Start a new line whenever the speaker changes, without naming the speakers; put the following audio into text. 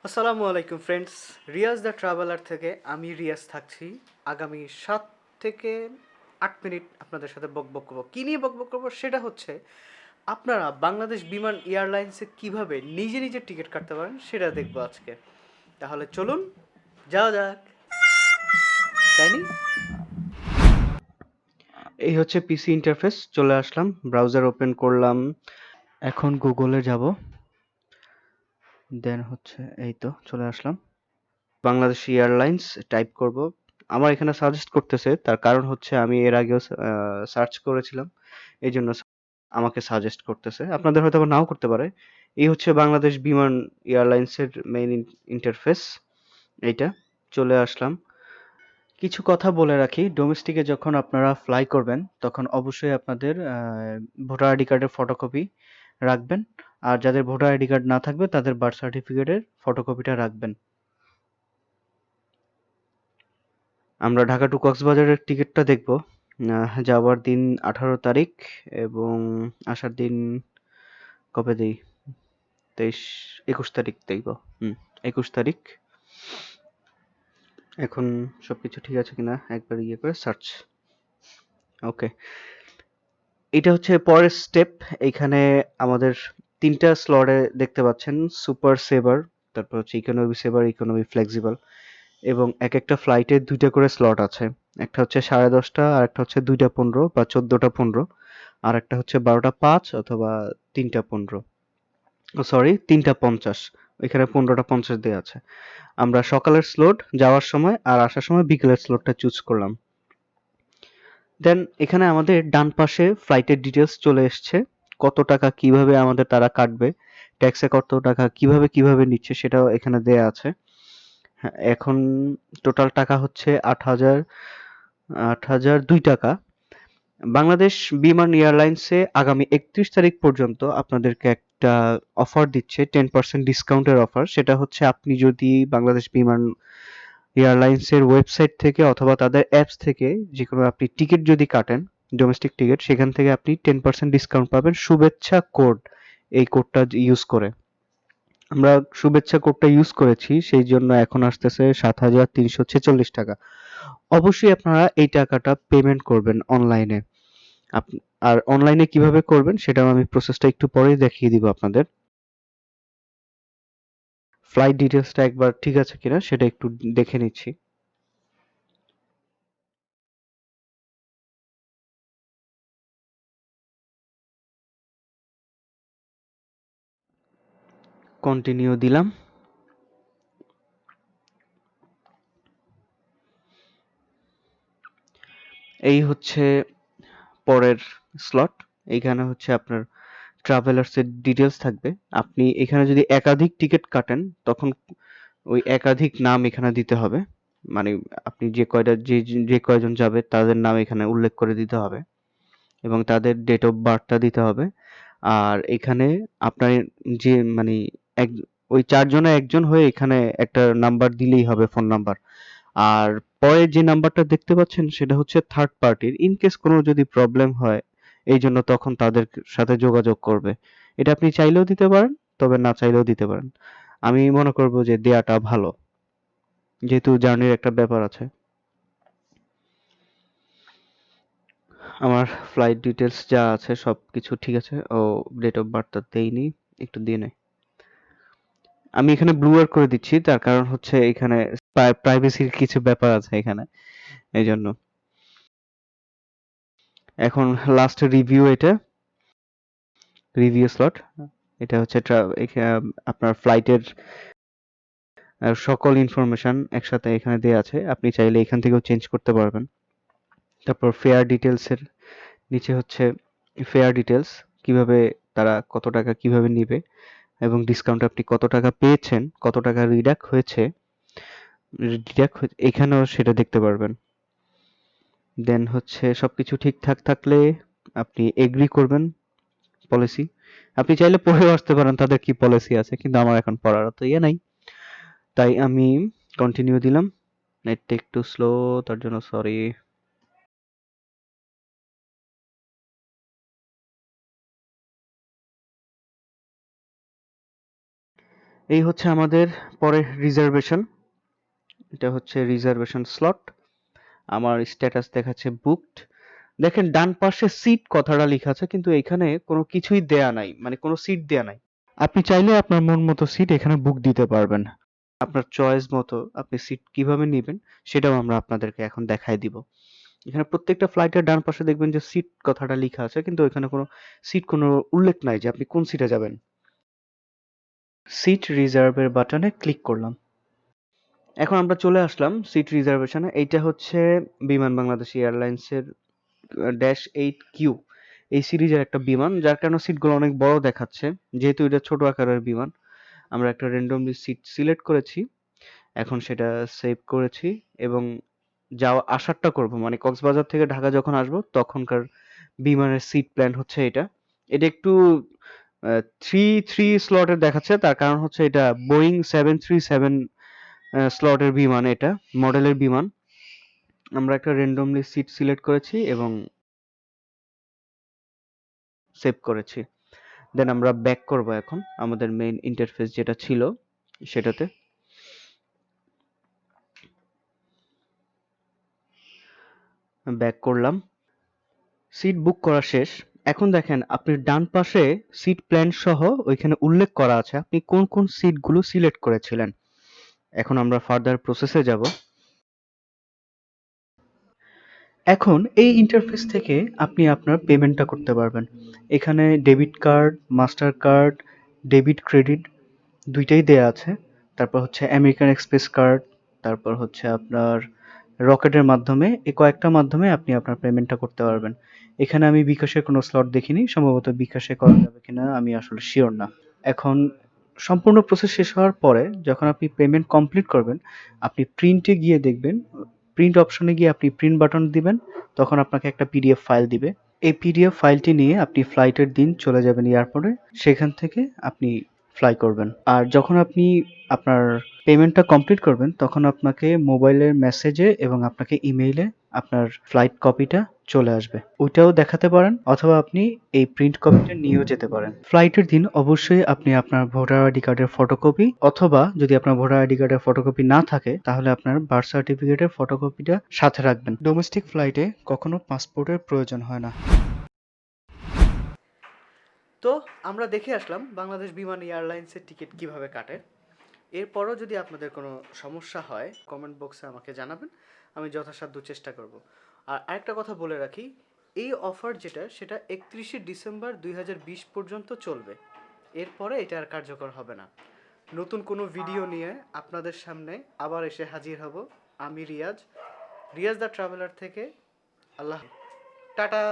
আসসালামু আলাইকুম friends, Riaz the traveller থেকে আমি রিয়াজ থাকছি। আগামী 7 থেকে 8 মিনিট আপনাদের সাথে বকবক করবো। কী নিয়ে বকবক করবো সেটা হচ্ছে আপনারা বাংলাদেশ বিমান এয়ারলাইন্সে কিভাবে নিজে নিজে টিকিট কাটতে পারেন সেটা দেখবো আজকে। তাহলে চলুন যাওয়া যাক, তাই নি? এই হচ্ছে পিসি ইন্টারফেস, চলে আসলাম, ব্রাউজার ওপেন করলাম, এখন গুগলে যাব, দেন হচ্ছে এই তো চলে আসলাম, বাংলাদেশ এয়ারলাইন্স টাইপ করব। আমার এখানে সাজেস্ট করতেছে, তার কারণ হচ্ছে আমি এর আগেও সার্চ করেছিলাম, এই জন্য আমাকে সাজেস্ট করতেছে, আপনাদের হয়তো বা নাও করতে পারে। এই হচ্ছে বাংলাদেশ বিমান এয়ারলাইন্সের মেইন ইন্টারফেস। এইটা চলে আসলাম। কিছু কথা বলে রাখি, ডোমেস্টিকে যখন আপনারা ফ্লাই করবেন তখন অবশ্যই আপনাদের ভোটার আইডি কার্ডের ফটোকপি রাখবেন, আর যাদের ভোটার আইডি কার্ড না থাকবে তাদের বার্থ সার্টিফিকেটের ফটোকপিটা রাখবেন। আমরা ঢাকা টু কক্সবাজারের টিকিটটা দেখব। যাওয়ার দিন 18 তারিখ এবং আসার দিন কবে দেই, 21 তারিখ দেখব। 21 তারিখ। এখন সবকিছু ঠিক আছে কিনা একবার ইয়ে করে সার্চ। ওকে, এটা হচ্ছে পরের স্টেপ। এইখানে আমাদের তিনটা স্লটে দেখতে পাচ্ছেন, সুপার সেভার, তারপর হচ্ছে ইকোনমি সেভার, ইকোনমি ফ্লেক্সিবল, এবং এক একটা ফ্লাইটে দুইটা করে স্লট আছে। একটা হচ্ছে 10:30, আর একটা হচ্ছে 2টা 15 বা 14টা 15, আর একটা হচ্ছে 12টা 5 অথবা 3টা 15, সরি 3টা 50, ওইখানে 15টা 50 দেওয়া আছে। আমরা সকালের স্লট যাওয়ার সময় আর আসার সময় বিকেলের স্লটটা চুজ করলাম। দেন এখানে আমাদের ডান পাশে ফ্লাইটের ডিটেলস চলে এসছে, কত টাকা কিভাবে আমাদের তারা কাটবে, ট্যাক্সে কত টাকা কিভাবে কিভাবে নিচ্ছে সেটাও এখানে দেয়া আছে। হ্যাঁ, এখন টোটাল টাকা হচ্ছে 8,002 টাকা। বাংলাদেশ বিমান এয়ারলাইন্সে আগামী 31 তারিখ পর্যন্ত আপনাদেরকে একটা অফার দিচ্ছে, 10% ডিসকাউন্টের অফার। সেটা হচ্ছে আপনি যদি বাংলাদেশ বিমান এয়ারলাইন্সের ওয়েবসাইট থেকে অথবা তাদের অ্যাপস থেকে যে কোনো আপনি টিকিট যদি কাটেন, ডোমেস্টিক টিকিট, সেখান থেকে আপনি 10% ডিসকাউন্ট পাবেন শুভেচ্ছা কোড, এই কোডটা ইউজ করে। আমরা শুভেচ্ছা কোডটা ইউজ করেছি, সেই জন্য এখন আসতেছে 7,346 টাকা। অবশ্যই আপনারা এই টাকাটা পেমেন্ট করবেন অনলাইনে। আর অনলাইনে কিভাবে করবেন সেটাও আমি প্রসেসটা একটু পরেই দেখিয়ে দিব আপনাদের। ফ্লাইট ডিটেলসটা একবার ঠিক আছে কিনা সেটা একটু দেখে নিচ্ছি। কন্টিনিউ দিলাম। এই হচ্ছে পরের স্লট। এইখানে হচ্ছে আপনার ট্রাভেলার্স এর ডিটেলস থাকবে। আপনি এখানে যদি একাধিক টিকিট কাটেন তখন ওই একাধিক নাম এখানে দিতে হবে, মানে আপনি যে কয়টা যে কয়জন যাবে তাদের নাম এখানে উল্লেখ করে দিতে হবে এবং তাদের ডেট অফ বার্থটা দিতে হবে। আর এখানে আপনার যে মানে এক ওই 4 জনে একজন হয়ে এখানে একটা নাম্বার দিলেই হবে, ফোন নাম্বার। আর পরে যে নাম্বারটা দেখতে পাচ্ছেন সেটা হচ্ছে থার্ড পার্টির, ইন কেস কোনো যদি প্রবলেম হয় এই জন্য তখন তাদের সাথে যোগাযোগ করবে। এটা আপনি চাইলেও দিতে পারেন, তবে না চাইলেও দিতে পারেন। আমি মনে করব যে দেয়াটা ভালো, যেহেতু জার্নির একটা ব্যাপার আছে। আমার ফ্লাইট ডিটেলস যা আছে সবকিছু ঠিক আছে। ও, ডেট অফ বার্থটা দেইনি, একটু দিয়ে নেই। আমি এখানে ব্লু আর করে দিচ্ছি, তার কারণ হচ্ছে এখানে প্রাইভেসির কিছু ব্যাপার আছে এখানে, এই জন্য। এখন লাস্ট রিভিউ, এটা রিভিউ স্লট। এটা হচ্ছে আপনার ফ্লাইটের সকল ইনফরমেশন একসাথে এখানে দেওয়া আছে, আপনি চাইলে এখান থেকেও চেঞ্জ করতে পারবেন। তারপর ফেয়ার ডিটেলস এর নিচে হচ্ছে ফেয়ার ডিটেলস, কিভাবে তারা কত টাকা কিভাবে নিবে এবং ডিসকাউন্ট আপনি কত টাকা পেয়েছেন, কত টাকা ডিডাক্ট এখানেও সেটা দেখতে পারবেন। দেন হচ্ছে সবকিছু ঠিকঠাক থাকলে আপনি এগ্রি করবেন পলিসি। আপনি চাইলে পড়েও আসতে পারেন তাদের কি পলিসি আছে, কিন্তু আমার এখন পড়ার তো ইয়ে নাই, তাই আমি কন্টিনিউ দিলাম। নেটটা একটু স্লো, তার জন্য সরি। এই হচ্ছে আমাদের পরের রিজার্ভেশন। এটা হচ্ছে রিজার্ভেশন স্লট। আমার স্ট্যাটাস দেখাচ্ছে বুকড। দেখেন ডান পাশে সিট কথাটা লেখা আছে, কিন্তু এখানে কোনো কিছুই দেয়া নাই, মানে কোনো সিট দেয়া নাই। আপনি চাইলে আপনার মন মতো সিট এখানে বুক দিতে পারবেন। আপনার চয়েস মতো আপনি সিট কিভাবে নেবেন সেটাও আমরা আপনাদেরকে এখন দেখায় দিব। এখানে প্রত্যেকটা ফ্লাইটের ডান পাশে দেখবেন যে সিট কথাটা লেখা আছে, কিন্তু এখানে কোনো সিট কোনো উল্লেখ নাই যে আপনি কোন সিটে যাবেন। সিট রিজার্ভের বাটনে ক্লিক করলাম। এখন আমরা চলে আসলাম সিট রিজার্ভেশনে। এইটা হচ্ছে বিমান বাংলাদেশ এয়ারলাইন্সের -8Q এই সিরিজের একটা বিমান, যার কারণে সিটগুলো অনেক বড় দেখাচ্ছে। যেহেতু এটা ছোট আকারের বিমান, আমরা একটা র্যান্ডমলি সিট সিলেক্ট করেছি। এখন সেটা সেভ করেছি এবং যাওয়া আসারটা করব, মানে কক্সবাজার থেকে ঢাকা যখন আসবো তখনকার বিমানের সিট প্ল্যান হচ্ছে এটা। এটা একটু 3 স্লটের দেখাচ্ছে, তার কারণ হচ্ছে এটা বোয়িং 737 স্লটের বিমান, এটা মডেলের বিমান। আমরা একটা র্যান্ডমলি সিট সিলেক্ট করেছি এবং সেভ করেছি। দেন আমরা ব্যাক করব এখন আমাদের মেইন ইন্টারফেস যেটা ছিল সেটাতে। ব্যাক করলাম। সিট বুক করা শেষ। এখন দেখেন আপনি ডান পাশে সিট প্ল্যান সহ ওইখানে উল্লেখ করা আছে আপনি কোন কোন সিটগুলো সিলেক্ট করেছিলেন। এখন আমরা ফার্দার প্রসেসে যাব। এখন এই ইন্টারফেস থেকে আপনি আপনার পেমেন্টটা করতে পারবেন। এখানে debit card, master card, debit credit দুইটাই দেয়া আছে। তারপর হচ্ছে আমেরিকান এক্সপ্রেস কার্ড, তারপর হচ্ছে আপনার রকেটের মাধ্যমে, এই কয়েকটা মাধ্যমে আপনি আপনার পেমেন্টটা করতে পারবেন। এখানে আমি বিকাশের কোনো স্লট দেখিনি, সম্ভবত বিকাশে করা যাবে কিনা আমি আসলে শিওর না। এখন সম্পূর্ণ প্রসেস শেষ হওয়ার পরে যখন আপনি পেমেন্ট কমপ্লিট করবেন, আপনি প্রিন্টে গিয়ে দেখবেন, প্রিন্ট অপশনে গিয়ে আপনি প্রিন্ট বাটন দিবেন, তখন আপনাকে একটা পিডিএফ ফাইল দিবে। এই পিডিএফ ফাইলটি নিয়ে আপনি ফ্লাইটের দিন চলে যাবেন এয়ারপোর্টে, সেখান থেকে আপনি ফ্লাই করবেন। আর যখন আপনি আপনার পেমেন্টটা কমপ্লিট করবেন তখন আপনাকে মোবাইলের মেসেজে এবং আপনাকে ইমেইলে আপনার ফ্লাইট কপিটা চলে আসবে, ওইটাও দেখাতে পারেন, অথবা আপনি এই প্রিন্ট কপিটা নিয়েও যেতে পারেন। ফ্লাইটের দিন অবশ্যই আপনি আপনার ভোটার আইডি কার্ডের ফটোকপি, অথবা যদি আপনার ভোটার আইডি কার্ডের ফটোকপি না থাকে তাহলে আপনার বার্থ সার্টিফিকেটের ফটোকপিটা সাথে রাখবেন। ডোমেস্টিক ফ্লাইটে কখনো পাসপোর্টের প্রয়োজন হয় না। তো আমরা দেখে আসলাম বাংলাদেশ বিমান এয়ারলাইন্সের টিকিট কিভাবে কাটে। এরপরও যদি আপনাদের কোনো সমস্যা হয় কমেন্ট বক্সে আমাকে জানাবেন, আমি যথাসাধ্য চেষ্টা করব। আর আরেকটা কথা বলে রাখি, এই অফার যেটা সেটা 31শে ডিসেম্বর 2020 পর্যন্ত চলবে। এরপরে এটা আর কার্যকর হবে না। নতুন কোনো ভিডিও নিয়ে আপনাদের সামনে আবার এসে হাজির হব। আমি রিয়াজ, রিয়াজ দ্য ট্রাভেলার থেকে। আল্লাহ, টাটা।